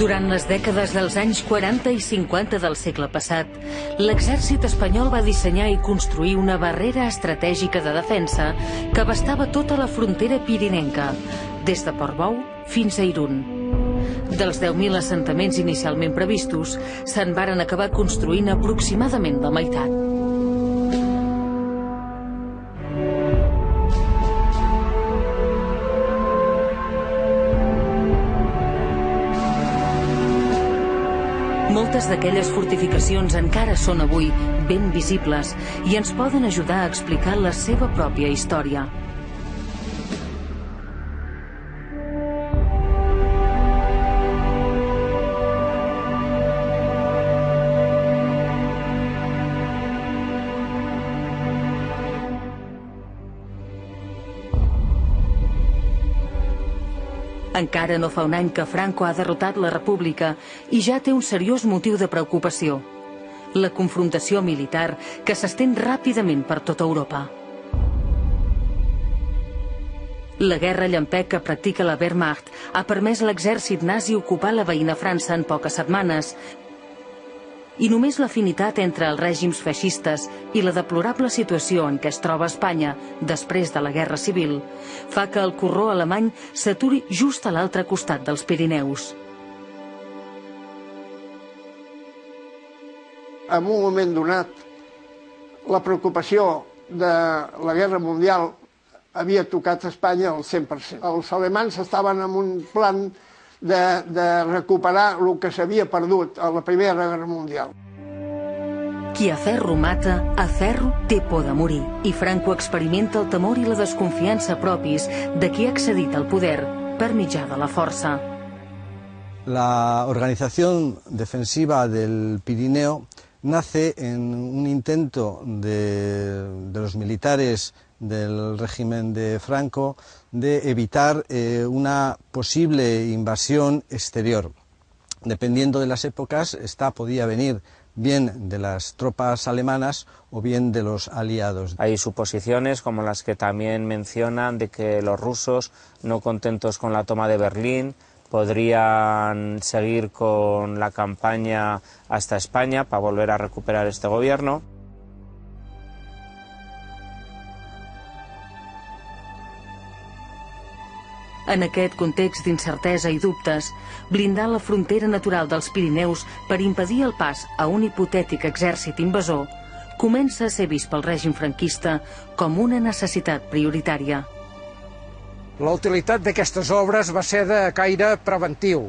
Durant les dècades dels anys 40 i 50 del segle passat, l'exèrcit espanyol va dissenyar i construir una barrera estratègica de defensa que abastava tota la frontera pirinenca, des de Portbou fins a Irún. Dels 10.000 assentaments inicialment previstos, se'n varen acabar construint aproximadament la meitat. Moltes d'aquelles fortificacions encara són avui ben visibles i ens poden ajudar a explicar la seva pròpia història. Encara no fa un any que Franco ha derrotat la República i ja té un seriós motiu de preocupació: la confrontació militar que s'estén ràpidament per tota Europa. La guerra llampec que practica la Wehrmacht ha permès a l'exèrcit nazi ocupar la veïna França en poques setmanes, i només l'afinitat entre els règims feixistes i la deplorable situació en què es troba Espanya després de la Guerra Civil fa que el corró alemany s'aturi just a l'altre costat dels Pirineus. En un moment donat, la preocupació de la Guerra Mundial havia tocat Espanya al 100%. Els alemanys estaven en un plan de recuperar el que s'havia perdut a la Primera Guerra Mundial. Qui a ferro mata, a ferro té por de morir. I Franco experimenta el temor i la desconfiança propis de qui ha accedit al poder per mitjà de la força. La organización defensiva del Pirineo nace en un intento de los militares del régimen de Franco de evitar una posible invasión exterior. Dependiendo de las épocas, esta podía venir bien de las tropas alemanas o bien de los aliados. Hay suposiciones como las que también mencionan de que los rusos, no contentos con la toma de Berlín, podrían seguir con la campaña hasta España para volver a recuperar este gobierno. En aquest context d'incertesa i dubtes, blindar la frontera natural dels Pirineus per impedir el pas a un hipotètic exèrcit invasor comença a ser vist pel règim franquista com una necessitat prioritària. La utilitat d'aquestes obres va ser de caire preventiu,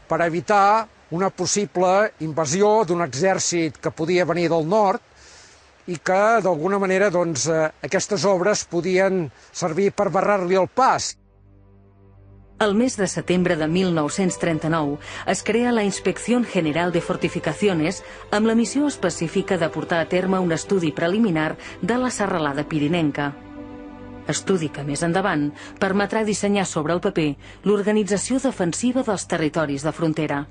per evitar una possible invasió d'un exèrcit que podia venir del nord i que, d'alguna manera, aquestes obres podien servir per barrar-li el pas. El mes de setembre de 1939 es crea la Inspección General de Fortificaciones amb la missió específica de portar a terme un estudi preliminar de la serralada pirinenca. Estudi que més endavant permetrà dissenyar sobre el paper l'organització defensiva dels territoris de frontera.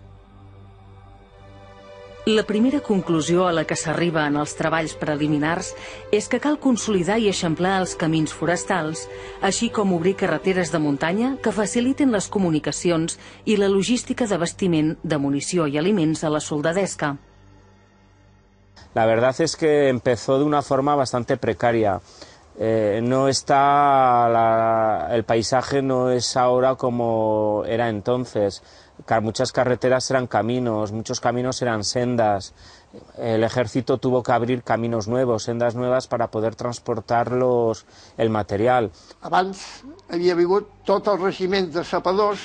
La primera conclusió a la que s'arriba en els treballs preliminars és que cal consolidar i eixamplar els camins forestals, així com obrir carreteres de muntanya que faciliten les comunicacions i la logística d'abastiment de munició i aliments a la soldadesca. La verdad es que empezó de una forma bastante precaria. No está el paisaje no es ahora como era entonces. Muchas carreteras eran caminos, muchos caminos eran sendas. El ejército tuvo que abrir caminos nuevos, sendas nuevas para poder transportar el material. Abans havia vingut tot el regiment de sapadors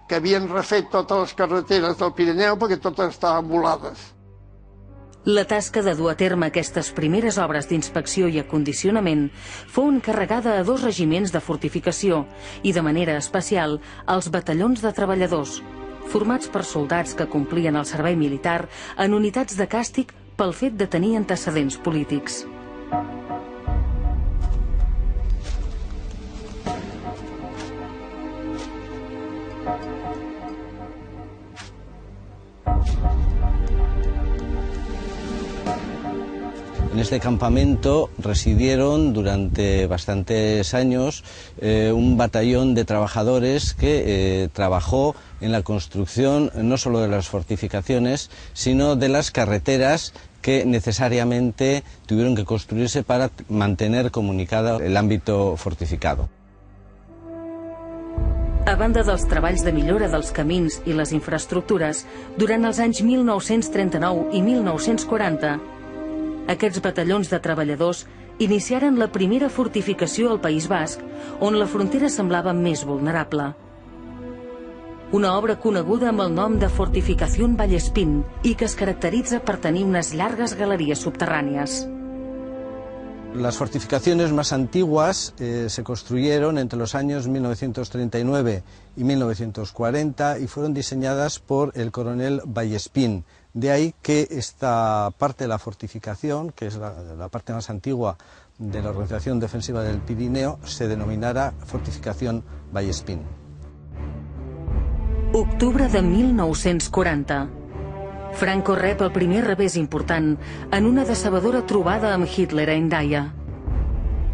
que havien refet totes les carreteres del Pirineu perquè totes estaven volades. La tasca de dur a terme aquestes primeres obres d'inspecció i acondicionament fou encarregada a 2 regiments de fortificació i, de manera especial, als batallons de treballadors, formats per soldats que complien el servei militar en unitats de càstig pel fet de tenir antecedents polítics. En este campamento residieron durante bastantes años un batallón de trabajadores que trabajó en la construcción no solo de las fortificaciones, sino de las carreteras que necesariamente tuvieron que construirse para mantener comunicado el ámbito fortificado. A banda dels treballs de millora dels camins i les infraestructures, durant els anys 1939 i 1940, aquests batallons de treballadors iniciaren la primera fortificació al País Basc, on la frontera semblava més vulnerable. Una obra coneguda amb el nom de Fortificación Vallespín i que es caracteritza per tenir unes llargues galeries subterrànies. Las fortificaciones más antiguas se construyeron entre los años 1939 y 1940 y fueron diseñadas por el coronel Vallespín. De ahí que esta parte de la fortificación, que es la parte más antigua de la Organización Defensiva del Pirineo, se denominara Fortificación Vallespín. Octubre de 1940. Franco rep el primer revés important en una decebedora trobada amb Hitler a Hendaia.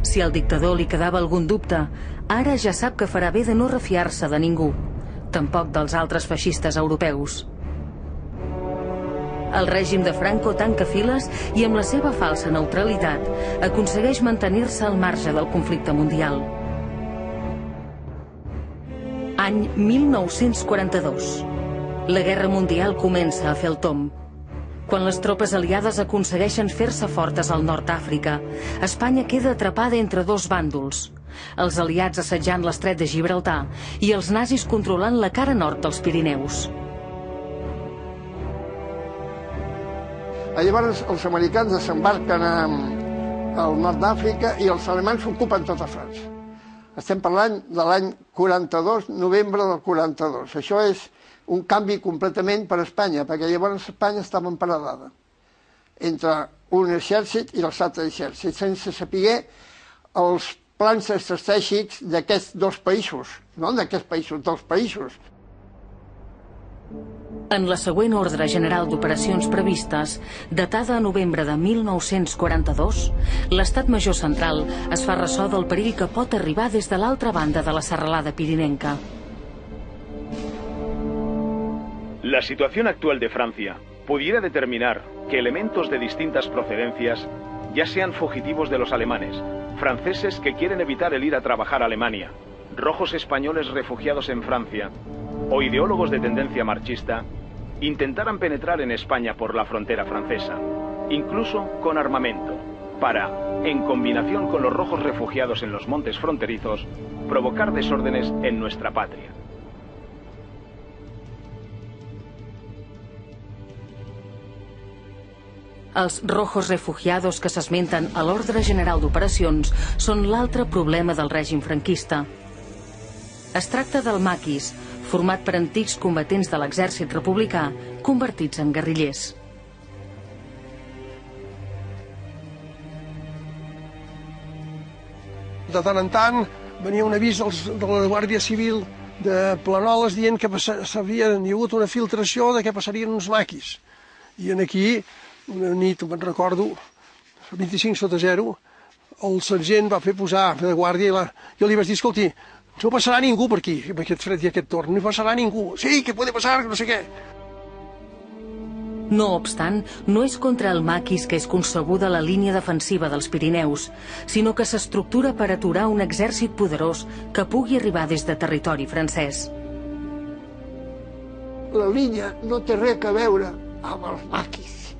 Si al dictador li quedava algun dubte, ara ja sap que farà bé de no refiar-se de ningú, tampoc dels altres feixistes europeus. El règim de Franco tanca files i amb la seva falsa neutralitat aconsegueix mantenir-se al marge del conflicte mundial. Any 1942. La Guerra Mundial comença a fer el tomb. Quan les tropes aliades aconsegueixen fer-se fortes al nord d'Àfrica, Espanya queda atrapada entre dos bàndols. Els aliats assetjant l'estret de Gibraltar i els nazis controlant la cara nord dels Pirineus. Llavors els americans desembarquen al nord d'Àfrica i els alemanys ocupen tota França. Estem parlant de l'any 42, novembre del 42. Això és un canvi completament per a Espanya, perquè llavors Espanya estava emparedada entre un exèrcit i l'altre exèrcit, sense saber els plans estratègics d'aquests dos països, no d'aquests països, dels països. En la següent ordre general d'operacions previstes, datada a novembre de 1942, l'Estat Major Central es fa ressò del perill que pot arribar des de l'altra banda de la serralada pirinenca. La situación actual de Francia pudiera determinar que elementos de distintas procedencias, ya sean fugitivos de los alemanes, franceses que quieren evitar el ir a trabajar a Alemania, rojos españoles refugiados en Francia o ideólogos de tendencia marxista, intentaran penetrar en España por la frontera francesa, incluso con armamento, para, en combinación con los rojos refugiados en los montes fronterizos, provocar desórdenes en nuestra patria. Els rojos refugiados que s'esmenten a l'ordre general d'operacions són l'altre problema del règim franquista. Es tracta del maquis, format per antics combatents de l'exèrcit republicà convertits en guerrillers. De tant en tant venia un avís de la Guàrdia Civil de Planoles dient que hi hagut una filtració de què passarien uns maquis. I aquí, una nit, me'n recordo, 25/0, el sergent va fer posar de guàrdia i jo li vaig dir, escolti, no passarà ningú per aquí, amb aquest fred i aquest torn, no passarà ningú. Sí, que puede passar, no sé què. No obstant, no és contra el maquis que és concebuda la línia defensiva dels Pirineus, sinó que s'estructura per aturar un exèrcit poderós que pugui arribar des de territori francès. La línia no té res a veure amb els maquis.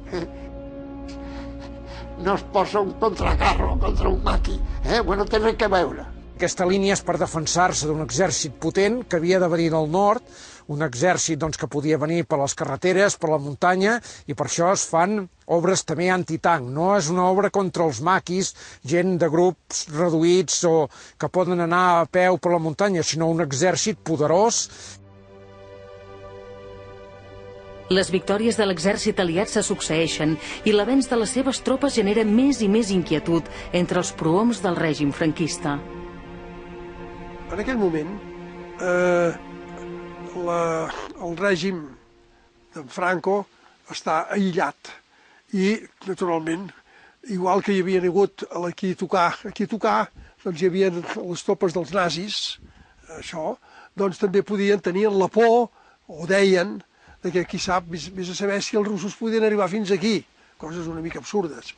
No es posa un contracarro contra un maqui, no té res a veure. Aquesta línia és per defensar-se d'un exèrcit potent que havia de venir del nord, un exèrcit que podia venir per les carreteres, per la muntanya, i per això es fan obres també antitanc. No és una obra contra els maquis, gent de grups reduïts o que poden anar a peu per la muntanya, sinó un exèrcit poderós. Les victòries de l'exèrcit aliat se succeeixen i l'avenç de les seves tropes genera més i més inquietud entre els prohoms del règim franquista. En aquell moment, el règim de Franco està aïllat i, naturalment, igual que hi havia hagut aquí a tocar, doncs hi havia les tropes dels nazis, això, doncs també podien tenir la por, o deien, que qui sap, vés a saber si els russos podien arribar fins aquí, coses una mica absurdes.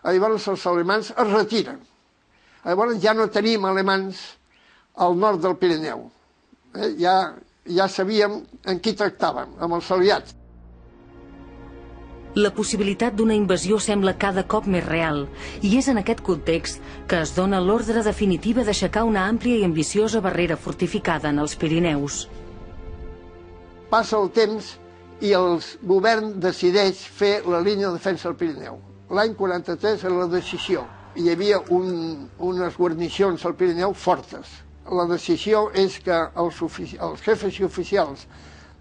Llavors els alemans es retiren. Llavors ja no tenim alemans al nord del Pirineu. Ja sabíem en qui tractàvem, amb els aliats. La possibilitat d'una invasió sembla cada cop més real, i és en aquest context que es dona l'ordre definitiva d'aixecar una àmplia i ambiciosa barrera fortificada en els Pirineus. Passa el temps i el govern decideix fer la línia de defensa del Pirineu. L'any 43 és la decisió. Hi havia unes guarnicions al Pirineu fortes. La decisió és que els jefes i oficials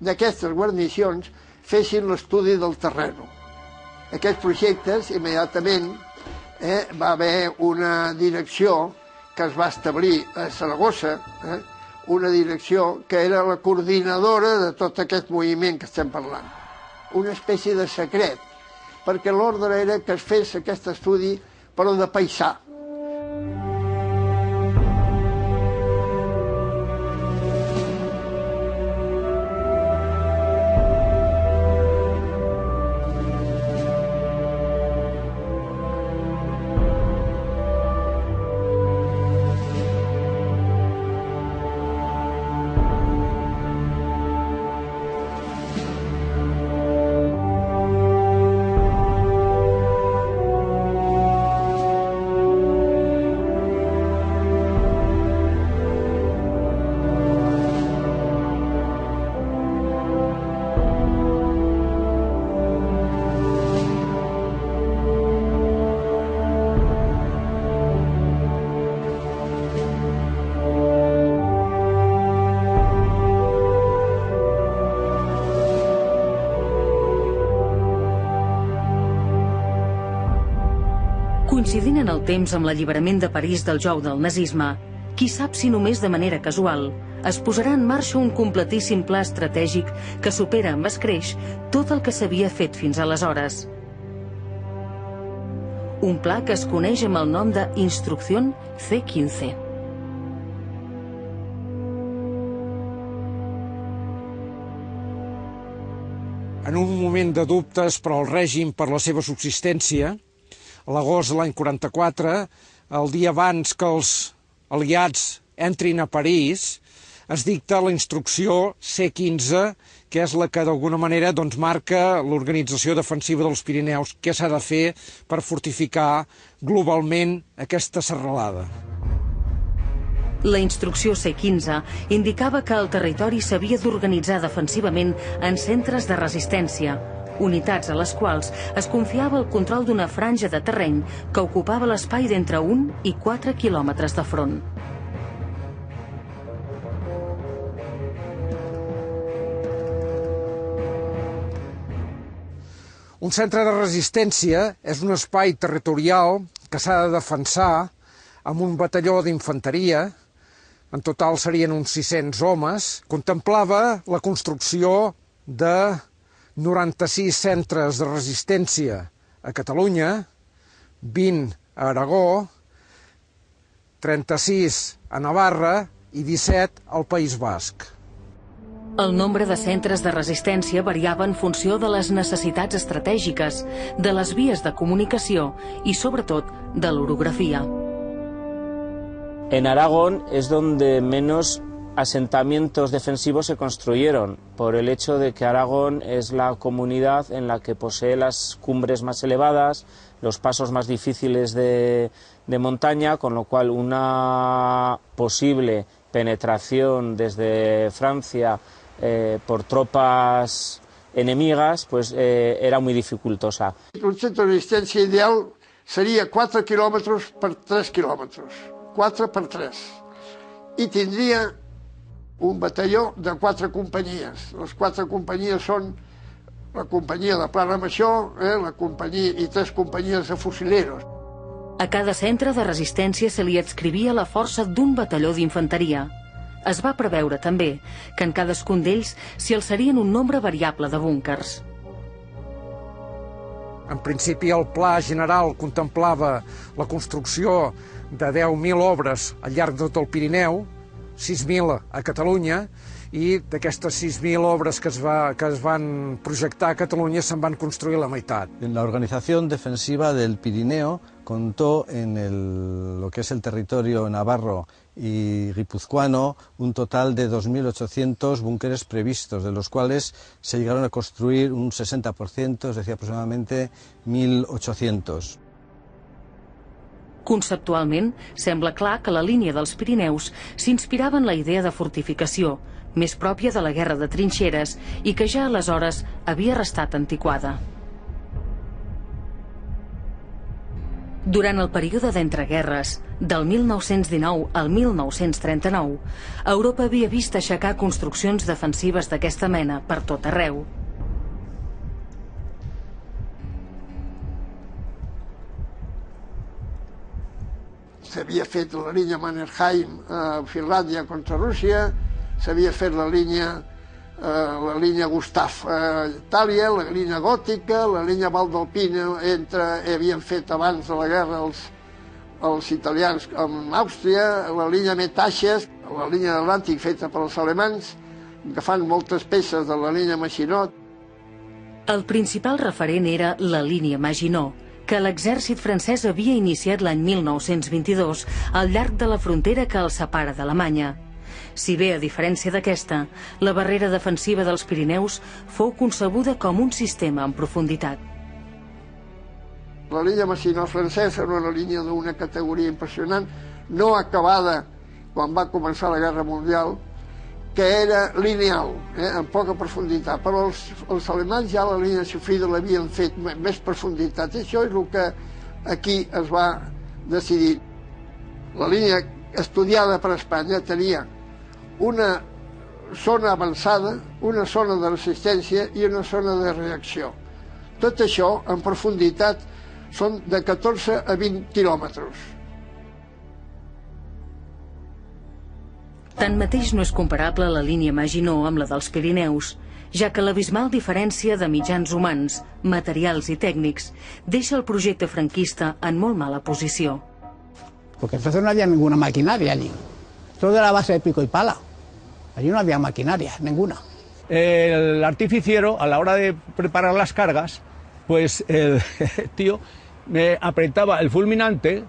d'aquestes guarnicions fessin l'estudi del terreny. Aquests projectes, immediatament, va haver una direcció que es va establir a Saragossa, una direcció que era la coordinadora de tot aquest moviment que estem parlant. Una espècie de secret, perquè l'ordre era que es fes aquest estudi, però de paisà. Coincidint en el temps amb l'alliberament de París del jou del nazisme, qui sap si només de manera casual es posarà en marxa un completíssim pla estratègic que supera amb escreix tot el que s'havia fet fins aleshores. Un pla que es coneix amb el nom de Instrucción C-15. En un moment de dubtes per al règim per la seva subsistència, a l'agost de l'any 44, el dia abans que els aliats entrin a París, es dicta la instrucció C-15, que és la que d'alguna manera marca l'organització defensiva dels Pirineus, què s'ha de fer per fortificar globalment aquesta serralada. La instrucció C-15 indicava que el territori s'havia d'organitzar defensivament en centres de resistència, unitats a les quals es confiava el control d'una franja de terreny que ocupava l'espai d'entre 1 i 4 quilòmetres de front. Un centre de resistència és un espai territorial que s'ha de defensar amb un batalló d'infanteria, en total serien uns 600 homes, contemplava la construcció de 96 centres de resistència a Catalunya, 20 a Aragó, 36 a Navarra i 17 al País Basc. El nombre de centres de resistència variava en funció de les necessitats estratègiques, de les vies de comunicació i, sobretot, de l'orografia. En Aragón es donde menos asentamientos defensivos se construyeron, por el hecho de que Aragón es la comunidad en la que posee las cumbres más elevadas, los pasos más difíciles de montaña, con lo cual una posible penetración desde Francia por tropas enemigas era muy dificultosa. Un centre de resistència ideal seria 4 quilòmetres per 3 quilòmetres, 4 per 3, i tindria un batalló de 4 companyies. Les 4 companyies són la companyia de Pla Ramaixó, la companyia i 3 companyies de fusileros. A cada centre de resistència se li adscrivia la força d'un batalló d'infanteria. Es va preveure també que en cadascun d'ells s'hi alçarien un nombre variable de búnquers. En principi, el pla general contemplava la construcció de 10.000 obres al llarg de tot el Pirineu, 6.000 a Catalunya, i d'aquestes 6.000 obres que es van projectar a Catalunya se'n van construir la meitat. La Organización Defensiva del Pirineo contó en lo que es el territorio navarro y guipuzcoano un total de 2.800 búnkeres previstos, de los cuales se llegaron a construir un 60%, es decir, aproximadamente 1.800. Conceptualment, sembla clar que la línia dels Pirineus s'inspirava en la idea de fortificació, més pròpia de la guerra de trinxeres i que ja aleshores havia restat antiquada. Durant el període d'entreguerres, del 1919 al 1939, Europa havia vist aixecar construccions defensives d'aquesta mena per tot arreu. S'havia fet la línia Mannerheim a Finlàndia contra Rússia, s'havia fet la línia Gustav a Itàlia, la línia gòtica, la línia Valdalpina havien fet abans de la guerra els italians amb Àustria, la línia Metaxes, la línia Atlàntic feta pels alemanys, agafant moltes peces de la línia Maginot. El principal referent era la línia Maginot, que l'exèrcit francès havia iniciat l'any 1922 al llarg de la frontera que el separa d'Alemanya. Si bé, a diferència d'aquesta, la barrera defensiva dels Pirineus fou concebuda com un sistema en profunditat. La línia Maginot francesa era una línia d'una categoria impressionant, no acabada quan va començar la Guerra Mundial, que era lineal, amb poca profunditat, però els alemanys ja la línia sofrida l'havien fet més profunditat. Això és el que aquí es va decidir. La línia estudiada per Espanya tenia una zona avançada, una zona de resistència i una zona de reacció. Tot això, en profunditat, són de 14 a 20 quilòmetres. Tanmateix no és comparable la línia Maginot amb la dels Pirineus, ja que l'abismal diferència de mitjans humans, materials i tècnics deixa el projecte franquista en molt mala posició. Porque entonces no había ninguna maquinaria allí. Todo era base de pico y pala. Allí no había maquinaria, ninguna. El artificiero, a la hora de preparar las cargas, pues el tío me apretaba el fulminante,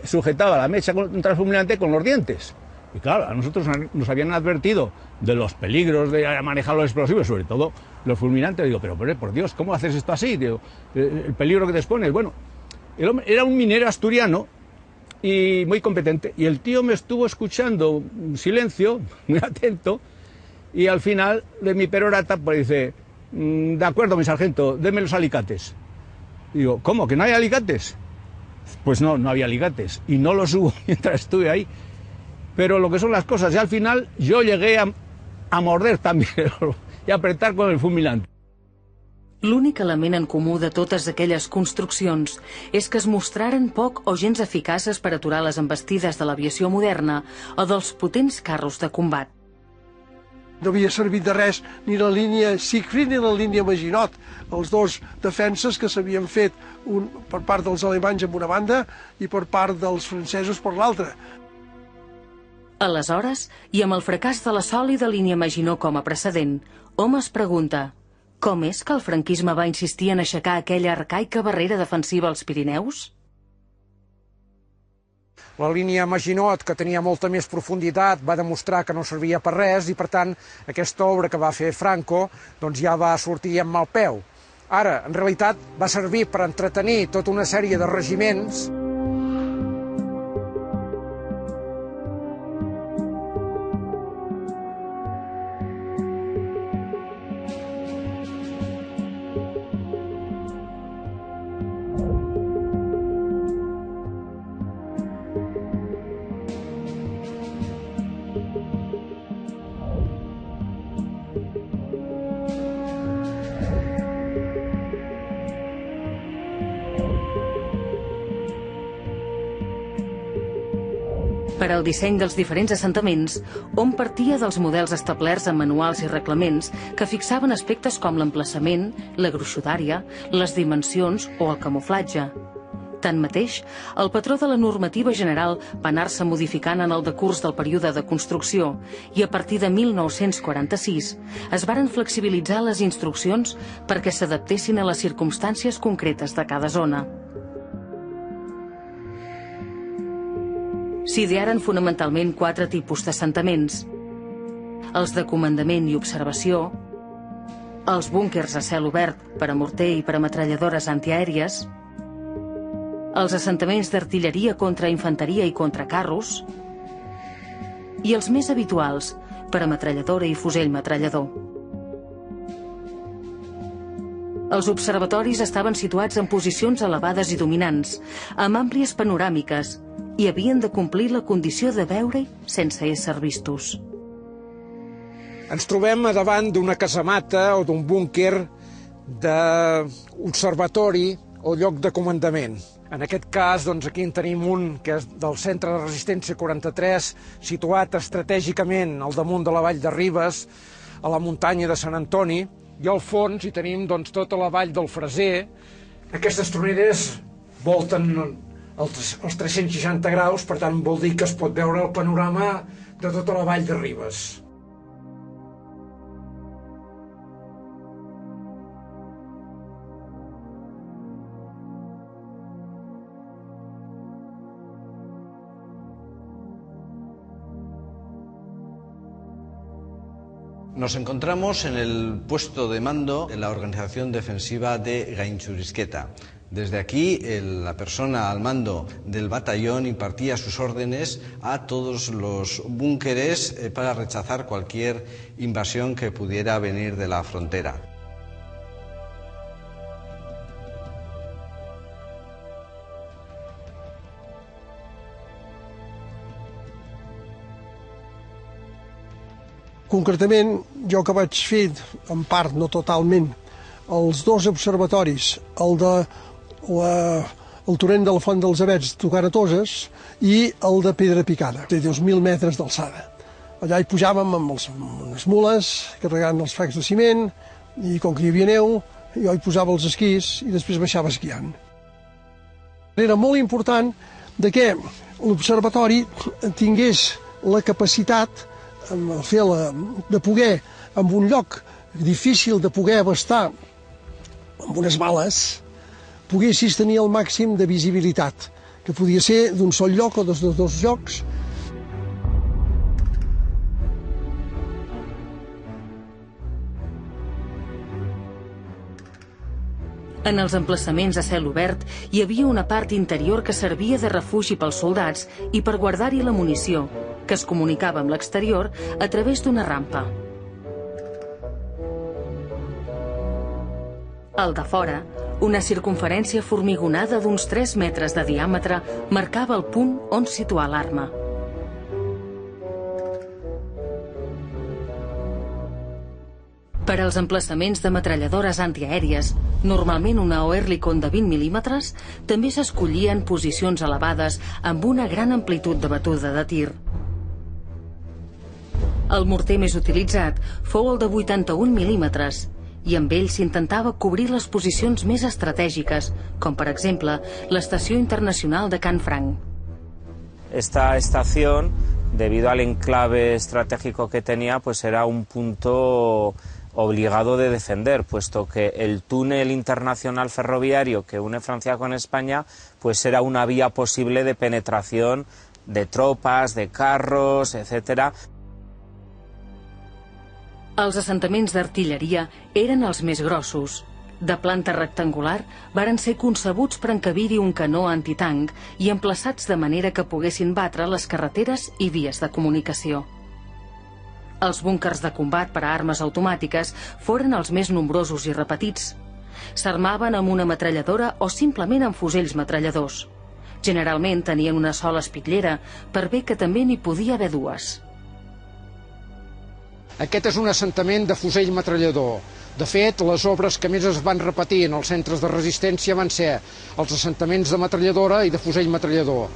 sujetaba la mecha contra el fulminante con los dientes. Y claro, a nosotros nos habían advertido de los peligros de manejar los explosivos, sobre todo los fulminantes. Digo, pero por Dios, ¿cómo haces esto así? Digo, el peligro que te expones. Bueno, el hombre era un minero asturiano y muy competente. Y el tío me estuvo escuchando en silencio, muy atento, y al final de mi perorata, pues dice, de acuerdo, mi sargento, deme los alicates. Digo, ¿cómo? ¿Que no hay alicates? Pues no había alicates. Y no los hubo mientras estuve ahí. Pero lo que son las cosas, y al final yo llegué a morder també i apretar con el fulminante. L'únic element en comú de totes aquelles construccions és que es mostraren poc o gens eficaces per aturar les embestides de l'aviació moderna o dels potents carros de combat. No havia servit de res ni la línia Siegfried ni la línia Maginot, els dos defenses que s'havien fet per part dels alemanys en una banda i per part dels francesos per l'altra. Aleshores, i amb el fracàs de la sòlida línia Maginot com a precedent, hom es pregunta com és que el franquisme va insistir en aixecar aquella arcaica barrera defensiva als Pirineus? La línia Maginot, que tenia molta més profunditat, va demostrar que no servia per res i, per tant, aquesta obra que va fer Franco doncs ja va sortir amb mal peu. Ara, en realitat, va servir per entretenir tota una sèrie de regiments Per al disseny dels diferents assentaments, hom partia dels models establerts en manuals i reglaments que fixaven aspectes com l'emplaçament, la gruixudària, les dimensions o el camuflatge. Tanmateix, el patró de la normativa general va anar-se modificant en el decurs del període de construcció i a partir de 1946 es varen flexibilitzar les instruccions perquè s'adaptessin a les circumstàncies concretes de cada zona. S'idearen fonamentalment 4 tipus d'assentaments: els de comandament i observació, els búnquers a cel obert per a morter i per a metralladores antiaèries, els assentaments d'artilleria contra infanteria i contra carros i els més habituals per a metralladora i fusell metrallador. Els observatoris estaven situats en posicions elevades i dominants, amb àmplies panoràmiques, i havien de complir la condició de veure-hi sense ésser vistos. Ens trobem a davant d'una casamata o d'un búnquer d'observatori o lloc de comandament. En aquest cas, aquí en tenim un que és del Centre de Resistència 43, situat estratègicament al damunt de la vall de Ribes, a la muntanya de Sant Antoni, i al fons hi tenim tota la vall del Freser. Aquestes troneres volten els 360 graus, per tant vol dir que es pot veure el panorama de tota la vall de Ribes. Nos encontramos en el puesto de mando de la Organización Defensiva de Gaintxurizketa. Desde aquí, la persona al mando del batallón impartía sus órdenes a todos los búnkeres para rechazar cualquier invasión que pudiera venir de la frontera. Concretament, jo que vaig fer, en part, no totalment, els 2 observatoris, el torrent de la Font dels Avets, tocant a Toses, i el de Pedra Picada, de 2.000 metres d'alçada. Allà hi pujàvem amb unes mules, carregant els sacs de ciment, i com que hi havia neu, jo hi posava els esquís i després baixava esquiant. Era molt important que l'observatori tingués la capacitat de poder, en un lloc difícil de poder abastar amb unes bales, poguessis tenir el màxim de visibilitat, que podia ser d'un sol lloc o de 2 llocs. En els emplaçaments a cel obert hi havia una part interior que servia de refugi pels soldats i per guardar-hi la munició, que es comunicava amb l'exterior a través d'una rampa. Al de fora, una circumferència formigonada d'uns 3 metres de diàmetre marcava el punt on situar l'arma. Per als emplaçaments de metralladores antiaèries, normalment una Oerlikon de 20 mil·límetres, també s'escollien posicions elevades amb una gran amplitud de batuda de tir. El morter més utilitzat fou el de 81 mil·límetres i amb ell s'intentava cobrir les posicions més estratègiques, com per exemple l'Estació Internacional de Canfranc. Esta estación, debido al enclave estratégico que tenía, pues era un punto obligado de defender, puesto que el túnel internacional ferroviario que une Francia con España, pues era una vía posible de penetración de tropas, de carros, etc. Els assentaments d'artilleria eren els més grossos. De planta rectangular, varen ser concebuts per encabir-hi un canó antitanc i emplaçats de manera que poguessin batre les carreteres i vies de comunicació. Els búnkers de combat per a armes automàtiques foren els més nombrosos i repetits. S'armaven amb una metralladora o simplement amb fusells metralladors. Generalment tenien una sola espitllera, per bé que també n'hi podia haver 2. Aquest és un assentament de fusell metrallador. De fet, les obres que més es van repetir en els centres de resistència van ser els assentaments de metralladora i de fusell metrallador.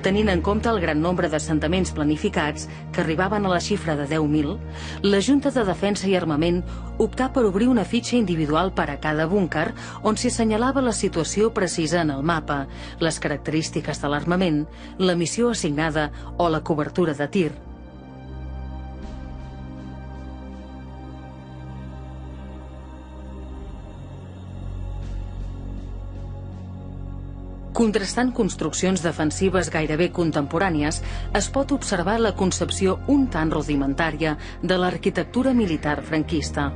Tenint en compte el gran nombre d'assentaments planificats, que arribaven a la xifra de 10.000, la Junta de Defensa i Armament optà per obrir una fitxa individual per a cada búnquer on s'hi assenyalava la situació precisa en el mapa, les característiques de l'armament, la missió assignada o la cobertura de tir. Contrastant construccions defensives gairebé contemporànies, es pot observar la concepció un tant rudimentària de l'arquitectura militar franquista.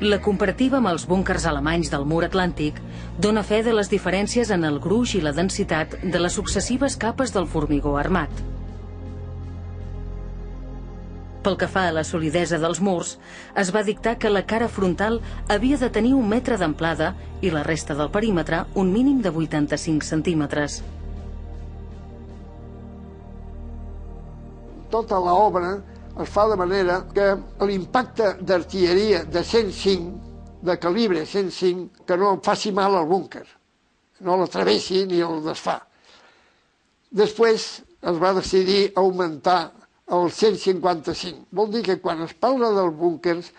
La comparativa amb els búnquers alemanys del mur atlàntic dona fe de les diferències en el gruix i la densitat de les successives capes del formigó armat. Pel que fa a la solidesa dels murs, es va dictar que la cara frontal havia de tenir 1 metre d'amplada i la resta del perímetre un mínim de 85 centímetres. Tota l'obra es fa de manera que l'impacte d'artilleria de 105, de calibre 105, que no faci mal al búnquer, no l'atravessi ni el desfà. Després es va decidir augmentar el 155. Vol dir que quan es parla dels búnquers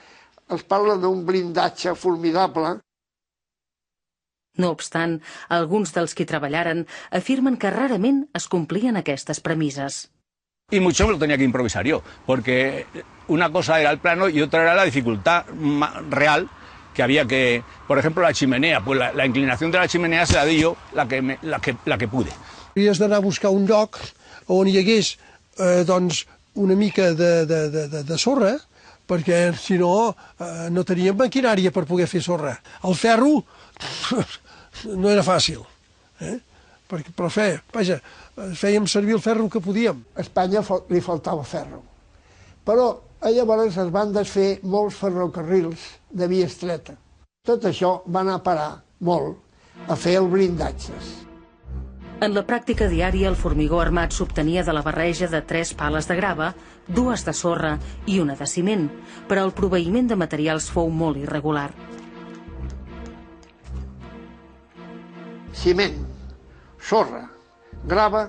es parla d'un blindatge formidable. No obstant, alguns dels que treballaren afirmen que rarament es complien aquestes premisses. Y mucho me lo tenía que improvisar yo, porque una cosa era el plano y otra era la dificultad real que había que, por ejemplo, la chimenea, pues la inclinación de la chimenea se la di yo la que pude. Havies d'anar a buscar un lloc on hi hagués doncs, una mica de sorra, perquè si no, no teníem maquinària per poder fer sorra. El ferro no era fàcil, però fèiem servir el ferro que podíem. A Espanya li faltava ferro, però llavors es van desfer molts ferrocarrils de via estreta. Tot això va anar a parar molt a fer els blindatges. En la pràctica diària, el formigó armat s'obtenia de la barreja de 3 pales de grava, 2 de sorra i 1 de ciment, però el proveïment de materials fou molt irregular. Ciment, sorra, grava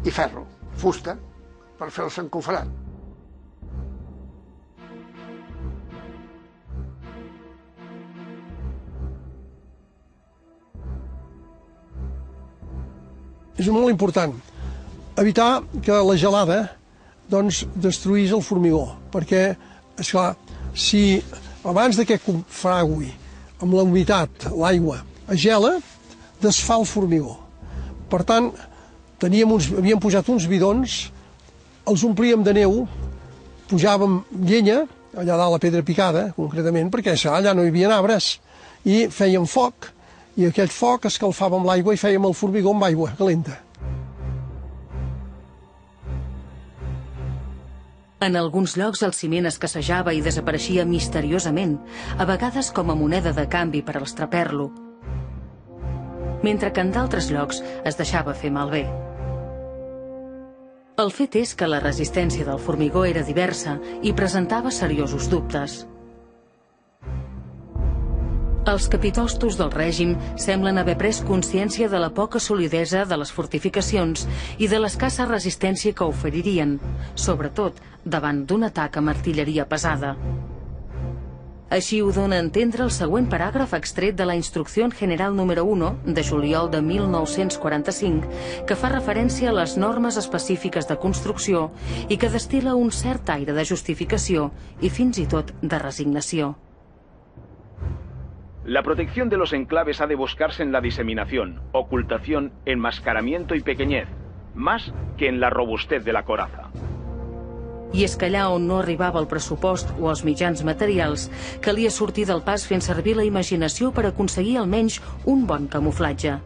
i ferro, fusta, per fer el s'encofrat. És molt important evitar que la gelada destruís el formigó, perquè, esclar, si abans que fragui amb la humitat, l'aigua, es gela, desfà el formigó. Per tant, havíem posat uns bidons, els omplíem de neu, pujàvem llenya, allà dalt la pedra picada, concretament, perquè allà no hi havia arbres, i fèiem foc, i aquell foc escalfava amb l'aigua i fèiem el formigó amb aigua calenta. En alguns llocs el ciment escassejava i desapareixia misteriosament, a vegades com a moneda de canvi per extraper-lo, mentre que en d'altres llocs es deixava fer malbé. El fet és que la resistència del formigó era diversa i presentava seriosos dubtes. Els capitostos del règim semblen haver pres consciència de la poca solidesa de les fortificacions i de l'escassa resistència que oferirien, sobretot davant d'un atac amb artilleria pesada. Així ho dona a entendre el següent paràgraf extret de la Instrucción General número 1 de juliol de 1945, que fa referència a les normes específiques de construcció i que destila un cert aire de justificació i fins i tot de resignació. La protección de los enclaves ha de buscarse en la diseminación, ocultación, enmascaramiento y pequeñez, más que en la robustez de la coraza. I és que allà on no arribava el pressupost o els mitjans materials, calia sortir del pas fent servir la imaginació per aconseguir almenys un bon camuflatge.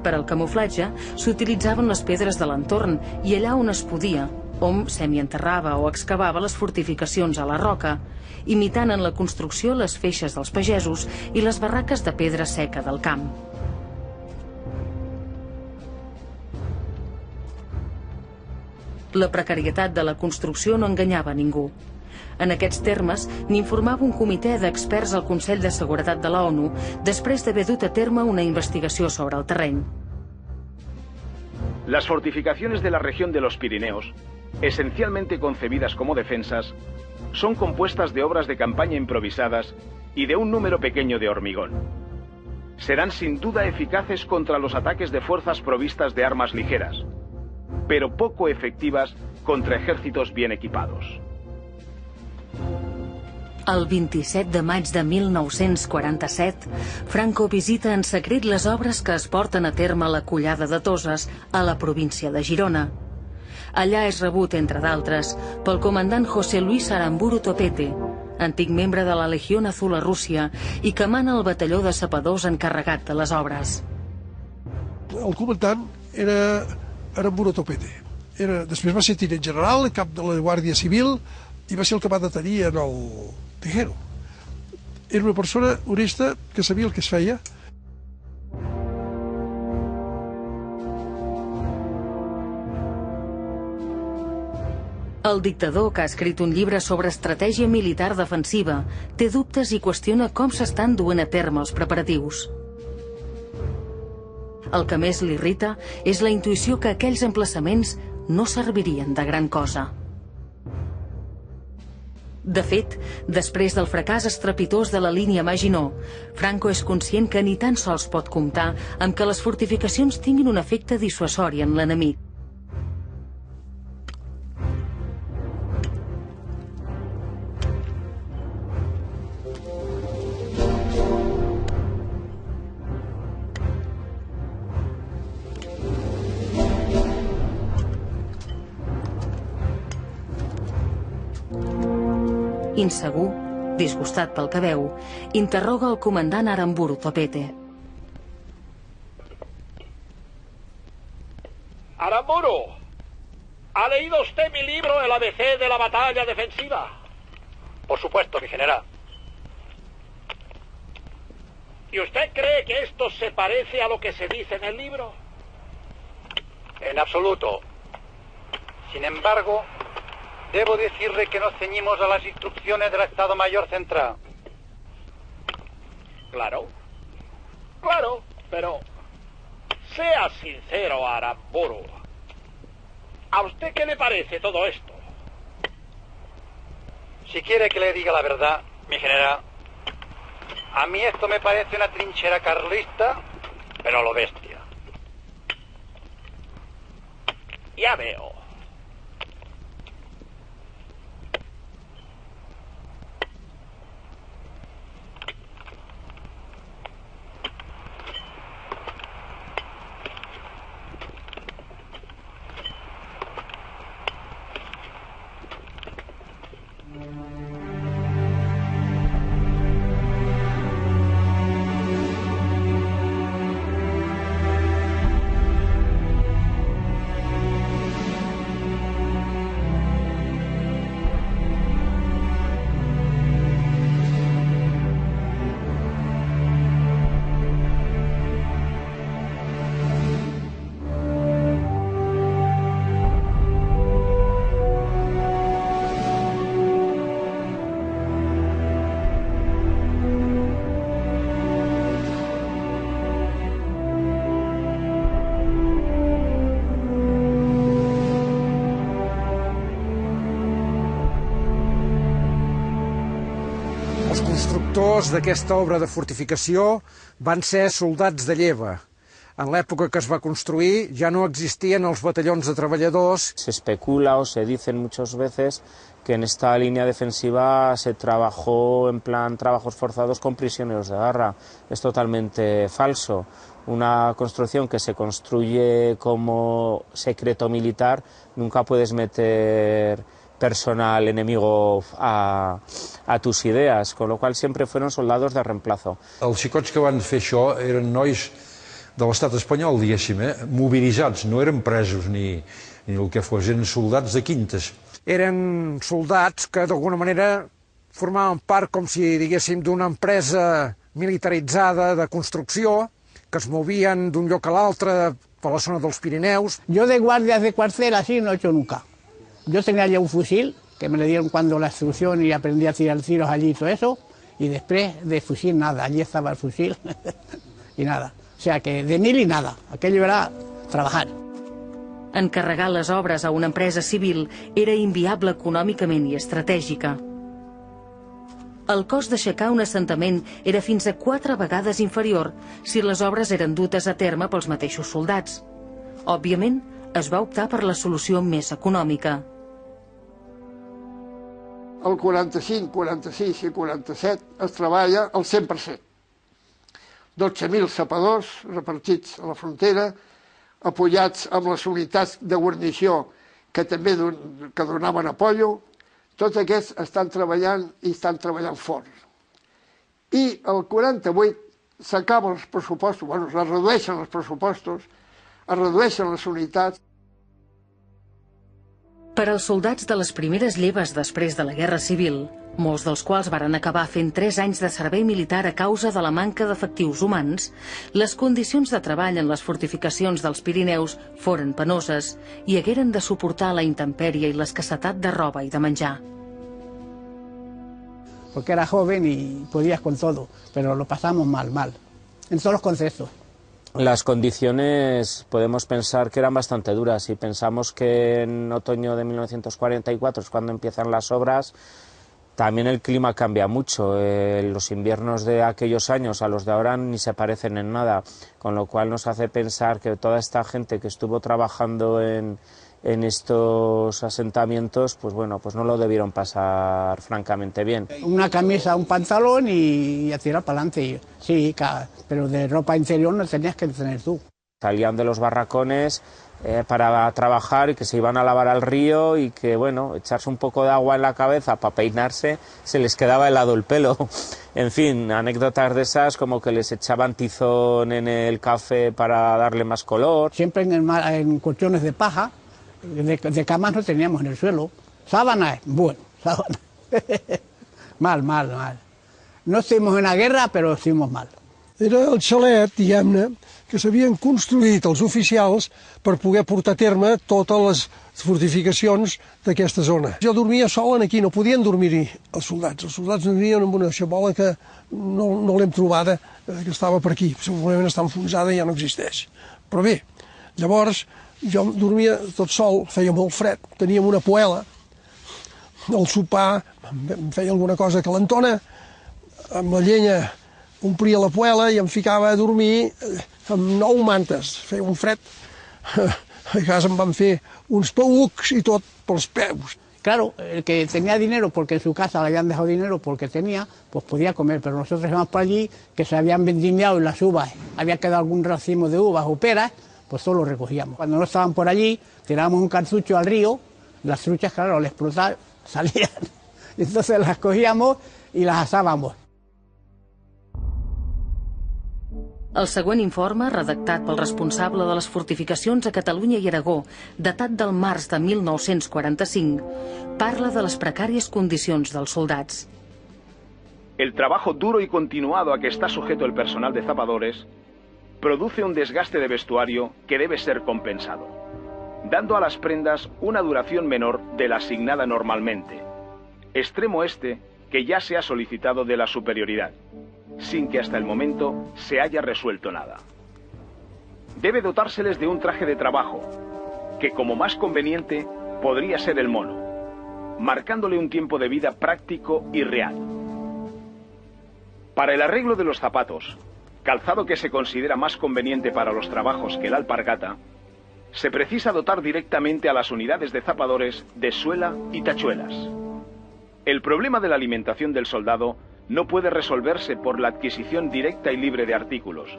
Per al camuflatge s'utilitzaven les pedres de l'entorn i allà on es podia, hom semienterrava o excavava les fortificacions a la roca, imitant en la construcció les feixes dels pagesos i les barraques de pedra seca del camp. La precarietat de la construcció no enganyava a ningú. En aquests termes, n'informava un comitè d'experts al Consell de Seguretat de la ONU després d'haver dut a terme una investigació sobre el terreny. Las fortificaciones de la región de los Pirineos, esencialmente concebidas como defensas, son compuestas de obras de campaña improvisadas y de un número pequeño de hormigón. Serán sin duda eficaces contra los ataques de fuerzas provistas de armas ligeras, pero poco efectivas contra ejércitos bien equipados. El 27 de maig de 1947, Franco visita en secret les obres que es porten a terme a la Collada de Toses, a la província de Girona. Allà és rebut, entre d'altres, pel comandant José Luis Aramburu Topete, antic membre de la Legión Azul a Rússia i que mana el batalló de sapadors encarregat de les obres. El comandant era Aramburu Topete. Després va ser tinent general, cap de la Guàrdia Civil, i va ser el que va detenir en el Tejero. Era una persona honesta que sabia el que es feia. El dictador, que ha escrit un llibre sobre estratègia militar defensiva, té dubtes i qüestiona com s'estan duent a terme els preparatius. El que més l'irrita és la intuïció que aquells emplaçaments no servirien de gran cosa. De fet, després del fracàs estrepitós de la línia Maginot, Franco és conscient que ni tan sols pot comptar amb que les fortificacions tinguin un efecte dissuasori en l'enemic. Insegur, disgustat pel que veu, interroga el comandant Aramburu Topete. Aramburu, ¿ha leído usted mi libro El ABC de la batalla defensiva? Por supuesto, mi general. ¿Y usted cree que esto se parece a lo que se dice en el libro? En absoluto. Sin embargo, debo decirle que nos ceñimos a las instrucciones del Estado Mayor Central. Claro, pero sea sincero, Aramburu. ¿A usted qué le parece todo esto? Si quiere que le diga la verdad, mi general, a mí esto me parece una trinchera carlista, pero a lo bestia. Ya veo. constructors d'aquesta obra de fortificació van ser soldats de lleva. En l'època que es va construir ja no existien els batallons de treballadors. Se especula o se dicen muchas veces que en esta línea defensiva se trabajó en plan trabajos forzados con prisioneros de guerra. Es totalmente falso. Una construcción que se construye como secreto militar, nunca puedes meter personal enemigo a tus ideas, con lo cual siempre fueron soldados de reemplazo. Els xicots que van fer això eren nois de l'estat espanyol, diguéssim, mobilitzats, no eren presos ni el que fos, eren soldats de quintes. Eren soldats que d'alguna manera formaven part, com si diguéssim, d'una empresa militaritzada de construcció, que es movien d'un lloc a l'altre per la zona dels Pirineus. Yo de guardias de cuartel así no he hecho nunca. Yo tenía ya un fusil que me le dieron cuando la instrucción y aprendí a tirar tiros allí y todo eso, y después de fusil nada, allí estaba el fusil y nada. O sea que de mil y nada, aquello era trabajar. Encarregar les obres a una empresa civil era inviable econòmicament i estratègica. El cost d'aixecar un assentament era fins a 4 vegades inferior si les obres eren dutes a terme pels mateixos soldats. Òbviament, es va optar per la solució més econòmica. El 45, 46 i 47 es treballa al 100%. 12.000 sapadors repartits a la frontera, apoyats amb les unitats de guarnició que també donaven apoyo. Tots aquests estan treballant i estan treballant fort. I el 48 s'acaben els pressupostos, es redueixen els pressupostos, es redueixen les unitats. Per als soldats de les primeres lleves després de la Guerra Civil, molts dels quals varen acabar fent 3 anys de servei militar a causa de la manca d'efectius humans, les condicions de treball en les fortificacions dels Pirineus foren penoses i hagueren de suportar la intempèrie i l'escassetat de roba i de menjar. Porque era joven y podías con todo, pero lo pasamos mal, en todos los conceptos. Las condiciones podemos pensar que eran bastante duras. Si pensamos que en otoño de 1944 es cuando empiezan las obras, también el clima cambia mucho. Los inviernos de aquellos años a los de ahora ni se parecen en nada, con lo cual nos hace pensar que toda esta gente que estuvo trabajando en estos asentamientos, pues bueno, pues no lo debieron pasar francamente bien. Una camisa, un pantalón y a tirar para adelante. Sí, pero de ropa interior no tenías que tener tú. Salían de los barracones para trabajar y que se iban a lavar al río y que, bueno, echarse un poco de agua en la cabeza para peinarse, se les quedaba helado el pelo. En fin, anécdotas de esas como que les echaban tizón en el café para darle más color. Siempre en colchones de paja. De camas no teníamos en el suelo. Sábanas, bueno, sábanas. mal. No estuvimos en la guerra, però estuvimos mal. Era el xalet, diguem-ne, que s'havien construït els oficials per poder portar a terme totes les fortificacions d'aquesta zona. Jo dormia sol aquí, no podien dormir-hi els soldats. Els soldats dormien amb una xabola que no l'hem trobada, que estava per aquí. Segurament està enfonsada i ja no existeix. Però bé, llavors jo dormia tot sol, feia molt fred, teníem una poela, al sopar em feia alguna cosa calentona, amb la llenya omplia la poela i em ficava a dormir amb 9 mantes, feia un fred, a casa em van fer uns paucs i tot pels peus. Claro, el que tenía dinero, porque en su casa le habían dejado dinero porque tenía, pues podía comer, pero nosotros íbamos por allí, que se habían vendimiado y las uvas, había quedado algún racimo de uvas o peras, pues todo lo recogíamos. Cuando no estaban por allí, tirábamos un cartucho al río, las truchas, claro, al explotar, salían. Y entonces las cogíamos y las asábamos. El següent informe, redactat pel responsable de les fortificacions a Catalunya i Aragó, datat del març de 1945, parla de les precàries condicions dels soldats. El trabajo duro y continuado a que está sujeto el personal de zapadores produce un desgaste de vestuario que debe ser compensado, dando a las prendas una duración menor de la asignada normalmente, extremo este que ya se ha solicitado de la superioridad, sin que hasta el momento se haya resuelto nada. Debe dotárseles de un traje de trabajo, que como más conveniente podría ser el mono, marcándole un tiempo de vida práctico y real. Para el arreglo de los zapatos, calzado que se considera más conveniente para los trabajos que la alpargata, se precisa dotar directamente a las unidades de zapadores de suela y tachuelas. El problema de la alimentación del soldado no puede resolverse por la adquisición directa y libre de artículos,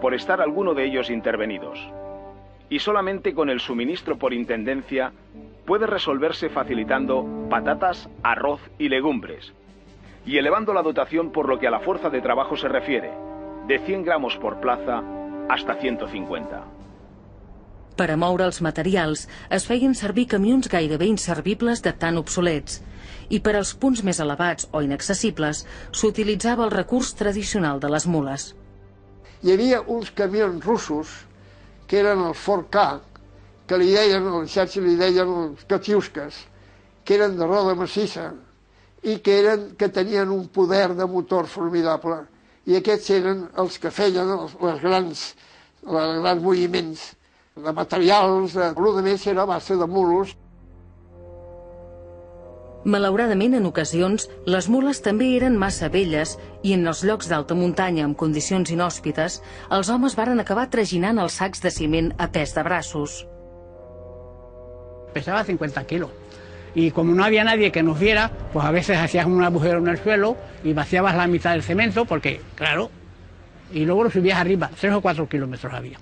por estar alguno de ellos intervenidos. Y solamente con el suministro por intendencia puede resolverse facilitando patatas, arroz y legumbres, y elevando la dotación por lo que a la fuerza de trabajo se refiere, de 100 gramos por plaza hasta 150. Per a moure els materials es feien servir camions gairebé inservibles de tan obsolets, i per als punts més elevats o inaccessibles s'utilitzava el recurs tradicional de les mules. Hi havia uns camions russos que eren els Ford K, que li deien, a l'exèrcit li deien els Katiuskas, que eren de roda massissa i que tenien un poder de motor formidable. I aquests eren els que feien els grans moviments de materials. El més era a base de mulos. Malauradament, en ocasions, les mules també eren massa velles i en els llocs d'alta muntanya amb condicions inhòspites, els homes varen acabar traginant els sacs de ciment a pes de braços. Pesaba 50 kilos. Y como no había nadie que nos viera, pues a veces hacías un agujero en el suelo y vaciabas la mitad del cemento, porque, claro, y luego lo subías arriba, 3 o 4 kilómetros había.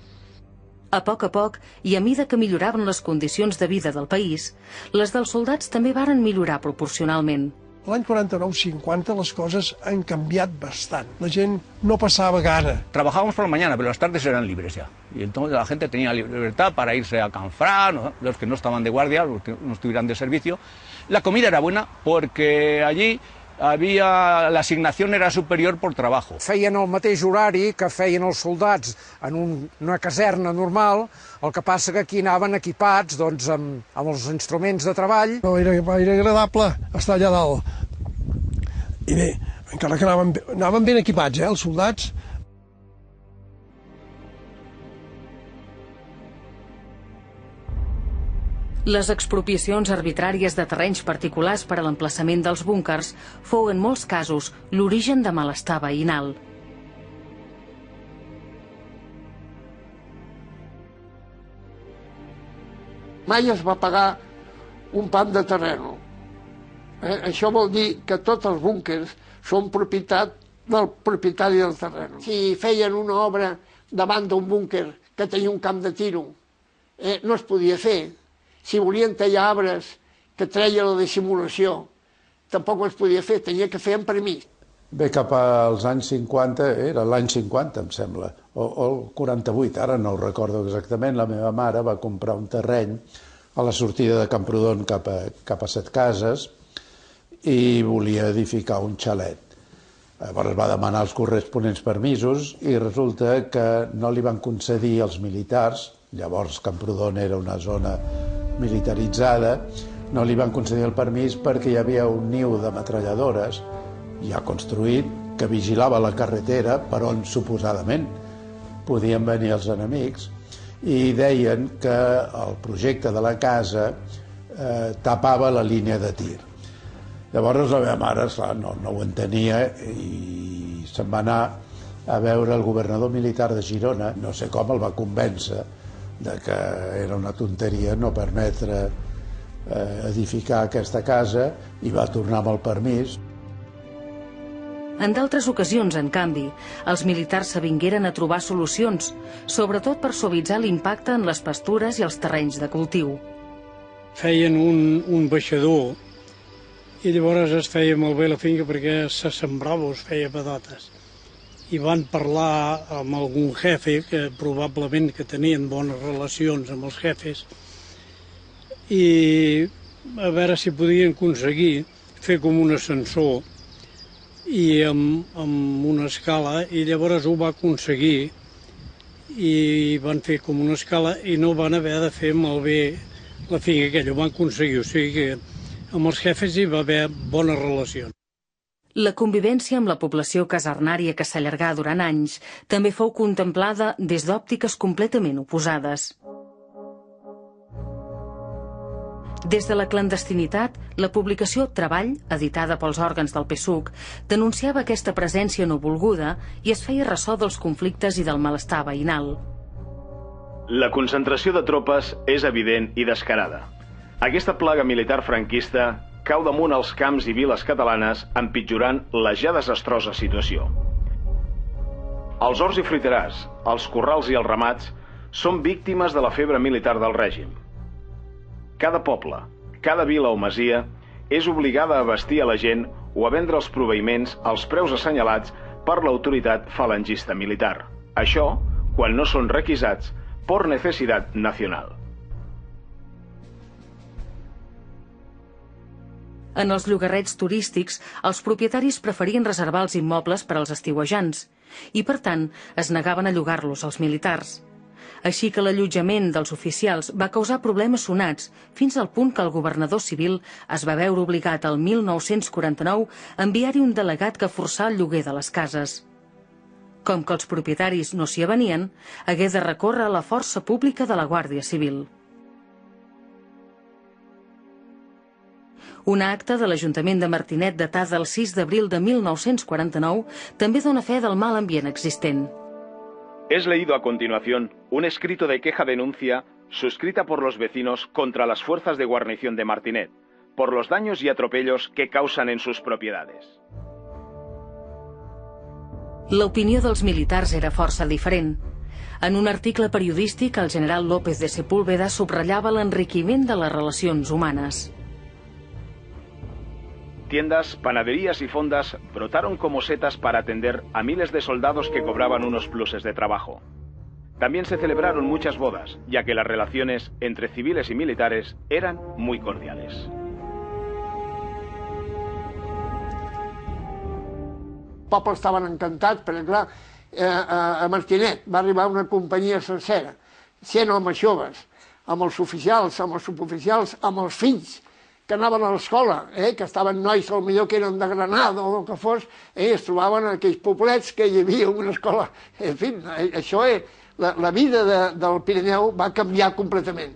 A poc, i a mida que milloraven les condicions de vida del país, les dels soldats també varen millorar proporcionalment. L'any 49-50 les coses han canviat bastant. La gent no passava gana. Trabajábamos por la mañana, pero las tardes eran libres ya. Y entonces la gente tenía libertad para irse a canfrar, ¿no? Los que no estaban de guardia, los que no estuvieran de servicio. La comida era buena porque allí la assignación era superior por trabajo. Feien el mateix horari que feien els soldats en una caserna normal, el que passa que aquí anaven equipats doncs, amb els instruments de treball. No era agradable estar allà dalt. I bé, encara que anaven ben equipats, els soldats. Les expropiacions arbitràries de terrenys particulars per a l'emplaçament dels búnkers fou en molts casos l'origen de malestar veïnal. Mai es va pagar un pam de terreno. Això vol dir que tots els búnkers són propietat del propietari del terreno. Si feien una obra davant d'un búnquer que tenia un camp de tiro, no es podia fer. Si volien tallar arbres que treia la dissimulació, tampoc es podia fer, tenia que fer amb permís. Bé, cap als anys 50, era l'any 50, em sembla, o el 48, ara no ho recordo exactament, la meva mare va comprar un terreny a la sortida de Camprodon cap a Setcases i volia edificar un xalet. Llavors va demanar els corresponents permisos i resulta que no li van concedir als militars, llavors Camprodon era una zona militaritzada, no li van concedir el permís perquè hi havia un niu de metralladores ja construït que vigilava la carretera per on suposadament podien venir els enemics i deien que el projecte de la casa tapava la línia de tir. Llavors la meva mare no ho entenia i se'n va anar a veure el governador militar de Girona, no sé com el va convèncer de que era una tonteria no permetre edificar aquesta casa i va tornar amb el permís. En d'altres ocasions, en canvi, els militars s'avingueren a trobar solucions, sobretot per suavitzar l'impacte en les pastures i els terrenys de cultiu. Feien un baixador i llavors es feia molt bé la finca perquè se sembrava o es feia patates. I van parlar amb algun jefe, que probablement que tenien bones relacions amb els jefes, i a veure si podien aconseguir fer com un ascensor i amb una escala, i llavors ho va aconseguir i van fer com una escala i no van haver de fer malbé la finca aquella, ho van aconseguir, o sigui que amb els jefes hi va haver bones relacions. La convivència amb la població casernària que s'allargà durant anys també fou contemplada des d'òptiques completament oposades. Des de la clandestinitat, la publicació Treball, editada pels òrgans del PSUC, denunciava aquesta presència no volguda i es feia ressò dels conflictes i del malestar veïnal. La concentració de tropes és evident i descarada. Aquesta plaga militar franquista cau damunt els camps i viles catalanes empitjorant la ja desastrosa situació. Els horts i fruiterars, els corrals i els ramats són víctimes de la febre militar del règim. Cada poble, cada vila o masia és obligada a abastir a la gent o a vendre els proveïments als preus assenyalats per l'autoritat falangista militar. Això, quan no són requisats por necesidad nacional. En els llogarrets turístics, els propietaris preferien reservar els immobles per als estiuejants i, per tant, es negaven a llogar-los als militars. així que l'allotjament dels oficials va causar problemes sonats, fins al punt que el governador civil es va veure obligat el 1949 a enviar-hi un delegat que forçà el lloguer de les cases. Com que els propietaris no s'hi avenien, hagué de recórrer a la força pública de la Guàrdia Civil. Una acta de l'Ajuntament de Martinet datada el 6 d'abril de 1949 també dona fe del mal ambient existent. Es leído a continuación un escrito de queja-denuncia suscrita por los vecinos contra las fuerzas de guarnición de Martinet, por los daños y atropellos que causan en sus propiedades. L'opinió dels militars era força diferent. En un article periodístic, el general López de Sepúlveda subratllava l'enriquiment de les relacions humanes. Tiendas, panaderías y fondas brotaron como setas para atender a miles de soldados que cobraban unos pluses de trabajo. También se celebraron muchas bodas, ya que las relaciones entre civiles y militares eran muy cordiales. Els pobles estaven encantats, perquè clar, a Martinet va arribar una companyia sencera, 100 homes joves, amb els oficials, amb els suboficials, amb els fills, que anaven a l'escola, que estaven nois potser que eren de Granada o el que fos, es trobaven en aquells poblets que hi havia una escola. En fi, això la vida del Pirineu va canviar completament.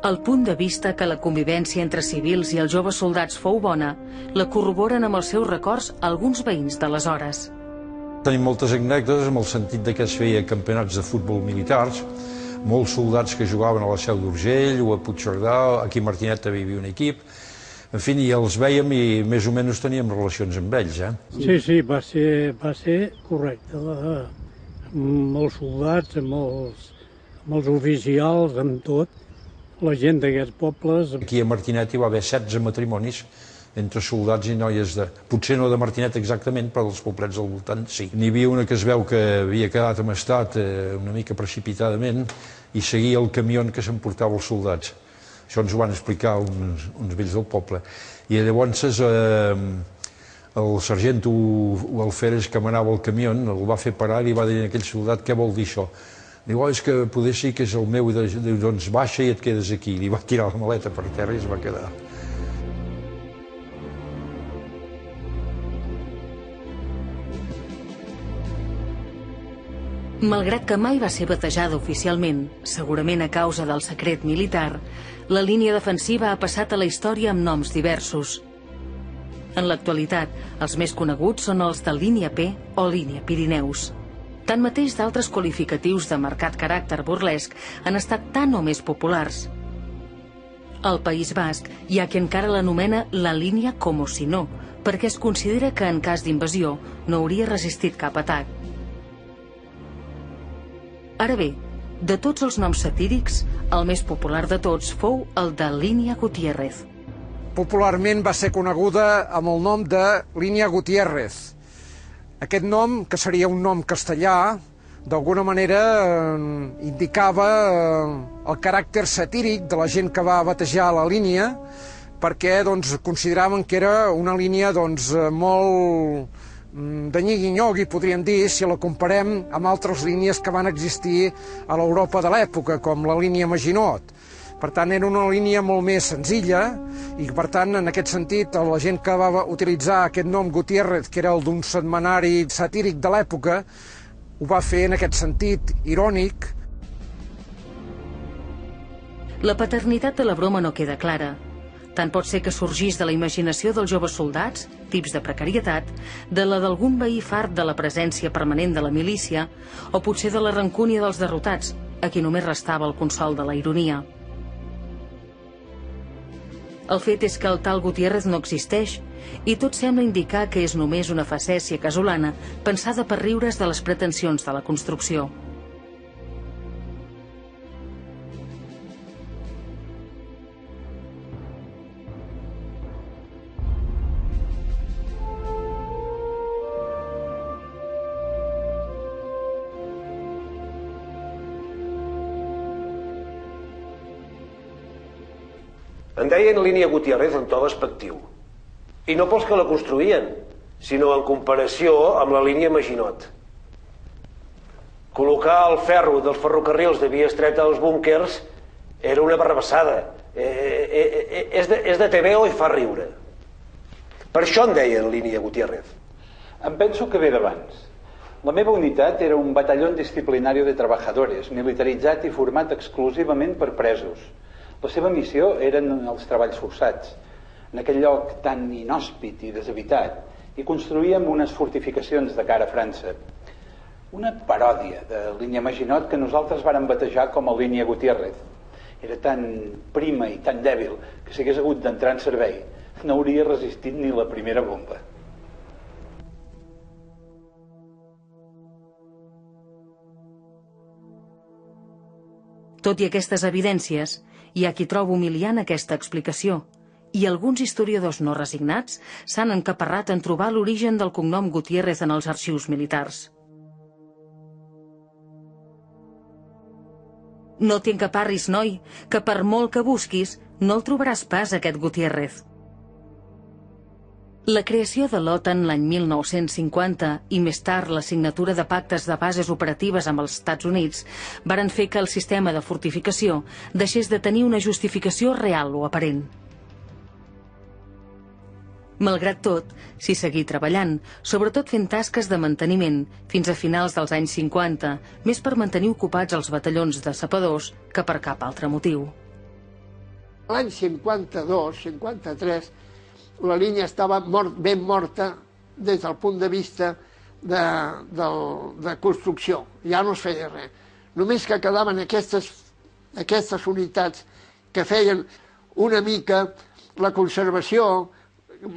El punt de vista que la convivència entre civils i els joves soldats fou bona la corroboren amb els seus records alguns veïns d'aleshores. Tenim moltes anècdotes en el sentit que es feia campionats de futbol militars, molts soldats que jugaven a la Seu d'Urgell o a Puigcerdà, aquí a Martinet també hi havia un equip, en fi, i els veiem i més o menys teníem relacions amb ells. Sí, va ser correcte, amb els soldats, amb els oficials, amb tot, la gent d'aquests pobles. Aquí a Martinet hi va haver 16 matrimonis entre soldats i noies potser no de Martinet exactament, però dels poblets al voltant sí. N'hi havia una que es veu que havia quedat en estat una mica precipitadament i seguia el camió que s'emportava els soldats. Això ens ho van explicar uns vells del poble. I llavors el sergent Alferes, que manava el camió, el va fer parar i va dir a aquell soldat: què vol dir això? Diu: és que poder sí que és el meu, i doncs baixa i et quedes aquí. Li va tirar la maleta per terra i es va quedar. Malgrat que mai va ser batejada oficialment, segurament a causa del secret militar, la línia defensiva ha passat a la història amb noms diversos. En l'actualitat, els més coneguts són els de línia P o línia Pirineus. Tanmateix, d'altres qualificatius de marcat caràcter burlesc han estat tan o més populars. Al País Basc hi ha qui encara l'anomena la línia como si no, perquè es considera que en cas d'invasió no hauria resistit cap atac. Ara bé, de tots els noms satírics, el més popular de tots fou el de Línia Gutiérrez. Popularment va ser coneguda amb el nom de Línia Gutiérrez. Aquest nom, que seria un nom castellà, d'alguna manera indicava el caràcter satíric de la gent que va batejar la línia, perquè consideraven que era una línia molt de nyigui-nyogui, podríem dir, si la comparem amb altres línies que van existir a l'Europa de l'època, com la línia Maginot. Per tant, era una línia molt més senzilla i, per tant, en aquest sentit, la gent que va utilitzar aquest nom Gutiérrez, que era el d'un setmanari satíric de l'època, ho va fer en aquest sentit irònic. La paternitat de la broma no queda clara. Tant pot ser que sorgís de la imaginació dels joves soldats, tips de precarietat, de la d'algun veí fart de la presència permanent de la milícia, o potser de la rancúnia dels derrotats, a qui només restava el consol de la ironia. El fet és que el tal Gutiérrez no existeix i tot sembla indicar que és només una facècia casolana pensada per riure's de les pretensions de la construcció. En deien línia Gutiérrez en to despectiu. I no pels que la construïen, sinó en comparació amb la línia Maginot. Col·locar el ferro dels ferrocarrils de via estreta als búnquers era una barrabassada. És de TVO i fa riure. Per això en deien línia Gutiérrez. Em penso que ve d'abans. La meva unitat era un batalló disciplinari de trabajadores, militaritzat i format exclusivament per presos. La seva missió eren els treballs forçats. En aquell lloc tan inhòspit i deshabitat, i construïem unes fortificacions de cara a França. Una paròdia de línia Maginot que nosaltres vàrem batejar com a línia Gutiérrez. Era tan prima i tan dèbil que si hagués hagut d'entrar en servei no hauria resistit ni la primera bomba. Tot i aquestes evidències, hi ha qui troba humiliant aquesta explicació, i alguns historiadors no resignats s'han encaparrat en trobar l'origen del cognom Gutiérrez en els arxius militars. No t'hi encaparris, noi, que per molt que busquis no el trobaràs pas, aquest Gutiérrez. La creació de l'OTAN l'any 1950 i més tard la signatura de pactes de bases operatives amb els Estats Units varen fer que el sistema de fortificació deixés de tenir una justificació real o aparent. Malgrat tot, s'hi seguí treballant, sobretot fent tasques de manteniment, fins a finals dels anys 50, més per mantenir ocupats els batallons de sapadors que per cap altre motiu. L'any 52-53, la línia estava ben morta des del punt de vista de construcció. Ja no es feia res. Només que quedaven aquestes unitats que feien una mica la conservació,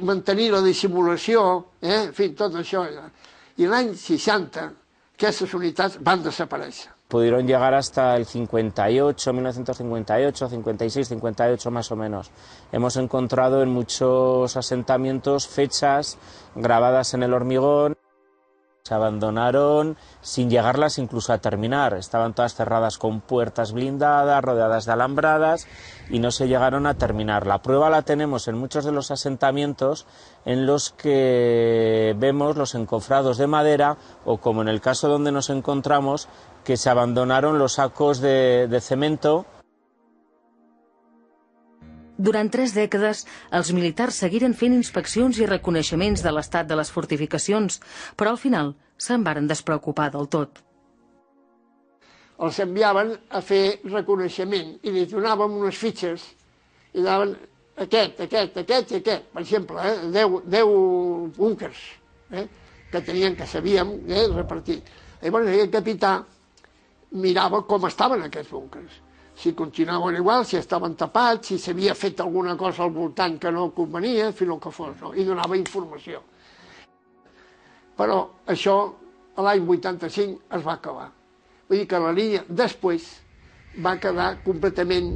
mantenir la dissimulació, en fi, tot això. I l'any 60, aquestes unitats van desaparèixer. Pudieron llegar hasta el 58, 1958, 56, 58 más o menos. Hemos encontrado en muchos asentamientos fechas grabadas en el hormigón. Se abandonaron sin llegarlas incluso a terminar. Estaban todas cerradas con puertas blindadas, rodeadas de alambradas y no se llegaron a terminar. La prueba la tenemos en muchos de los asentamientos en los que vemos los encofrados de madera o, como en el caso donde nos encontramos, que se abandonaron los sacos de cemento. Durant 3 dècades, els militars seguiren fent inspeccions i reconeixements de l'estat de les fortificacions, però al final se'n varen despreocupar del tot. Els enviaven a fer reconeixement i li donàvem unes fitxes i daven aquest i aquest. Per exemple, 10 búnkers que sabíem repartir. Llavors el capità mirava com estaven aquests búnkers. Si continuaven igual, si estaven tapats, si s'havia fet alguna cosa al voltant que no convenia, fins al que fos, i donava informació. Però això, l'any 85, es va acabar. Vull dir que la línia després va quedar completament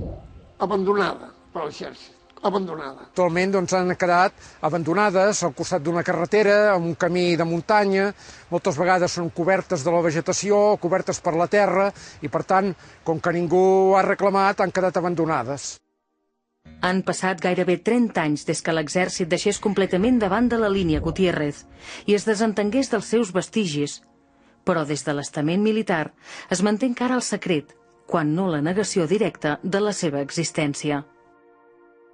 abandonada per l'exèrcit. Abandonada. Actualment han quedat abandonades al costat d'una carretera, en un camí de muntanya, moltes vegades són cobertes de la vegetació, cobertes per la terra, i per tant, com que ningú ha reclamat, han quedat abandonades. Han passat gairebé 30 anys des que l'exèrcit deixés completament davant de la línia Gutiérrez i es desentengués dels seus vestigis, però des de l'estament militar es manté encara el secret, quan no la negació directa de la seva existència.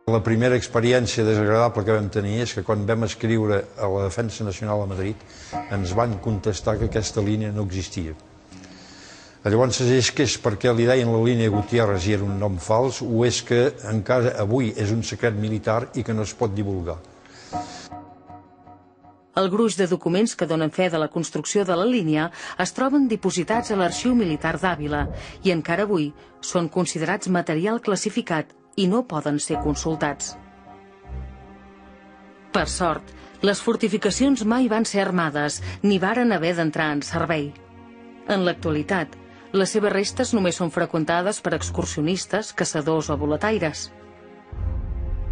La primera experiència desagradable que vam tenir és que quan vam escriure a la Defensa Nacional a Madrid ens van contestar que aquesta línia no existia. Llavors és que és perquè li deien la línia Gutiérrez i era un nom fals o és que encara avui és un secret militar i que no es pot divulgar. El gruix de documents que donen fe de la construcció de la línia es troben dipositats a l'Arxiu Militar d'Àvila i encara avui són considerats material classificat i no poden ser consultats. Per sort, les fortificacions mai van ser armades ni varen haver d'entrar en servei. En l'actualitat, les seves restes només són freqüentades per excursionistes, caçadors o boletaires.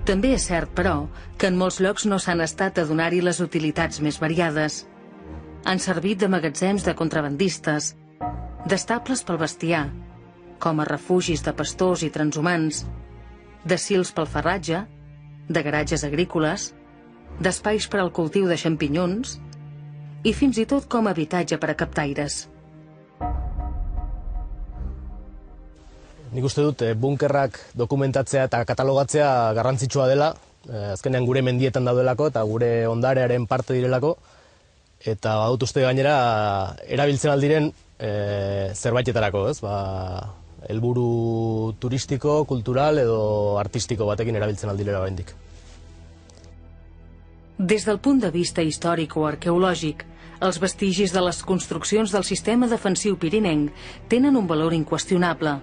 També és cert, però, que en molts llocs no s'han estat a donar-hi les utilitats més variades. Han servit de magatzems de contrabandistes, d'estables pel bestiar, com a refugis de pastors i transhumants, de sils pel farratge, de garatges agrícoles, d'espais per al cultiu de xampinyons i fins i tot com a habitatge per a captaires. Nik uste dut bunkerrak dokumentatzea eta katalogatzea garrantzitsua dela, azkenean gure mendietan daudelako eta gure ondarearen parte direlako, eta badut uste gainera erabiltzen aldiren zerbaitetarako, ez? Helburu turistiko, kultural edo artistiko batekin erabiltzen aldirela oraindik. Des del punt de vista històric o arqueològic, els vestigis de les construccions del sistema defensiu pirinenc tenen un valor inqüestionable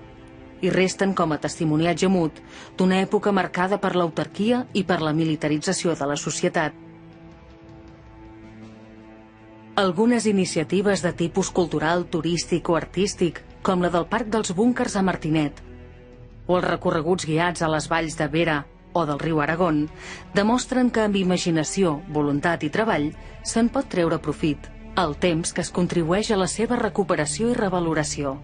i resten com a testimoniatge mut d'una època marcada per l'autarquia i per la militarització de la societat. Algunes iniciatives de tipus cultural, turístic o artístic, com la del Parc dels Búnkers a Martinet, o els recorreguts guiats a les valls de Vera o del riu Aragón, demostren que amb imaginació, voluntat i treball se'n pot treure profit, al temps que es contribueix a la seva recuperació i revaloració.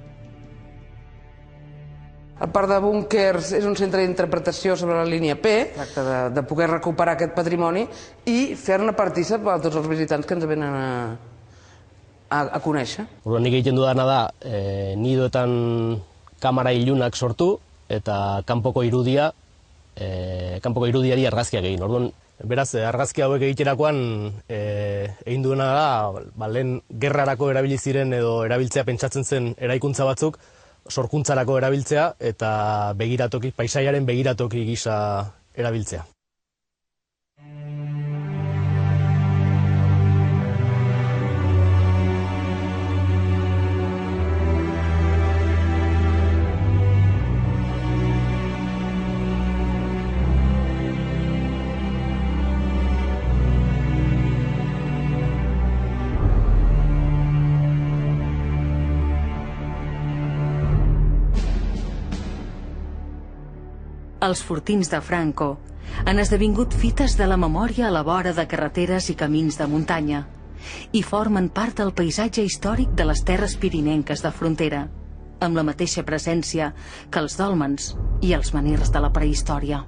El Parc de Búnkers és un centre d'interpretació sobre la línia P, tracta de poder recuperar aquest patrimoni i fer-ne partícip a tots els visitants que ens venen a conèixer. Nik egiten dudana da, nidoetan kamera ilunak sortu eta kanpoko irudiari argazkiak egin. Orduan, beraz, argazki hauek egiterakoan egin duena da, lehen gerrarako erabili ziren edo erabiltzea pentsatzen zen eraikuntza batzuk, sorkuntzarako erabiltzea eta begiratoki, paisaiaren begiratoki gisa erabiltzea. Els fortins de Franco han esdevingut fites de la memòria a la vora de carreteres i camins de muntanya i formen part del paisatge històric de les terres pirinenques de frontera, amb la mateixa presència que els dòlmens i els menirs de la prehistòria.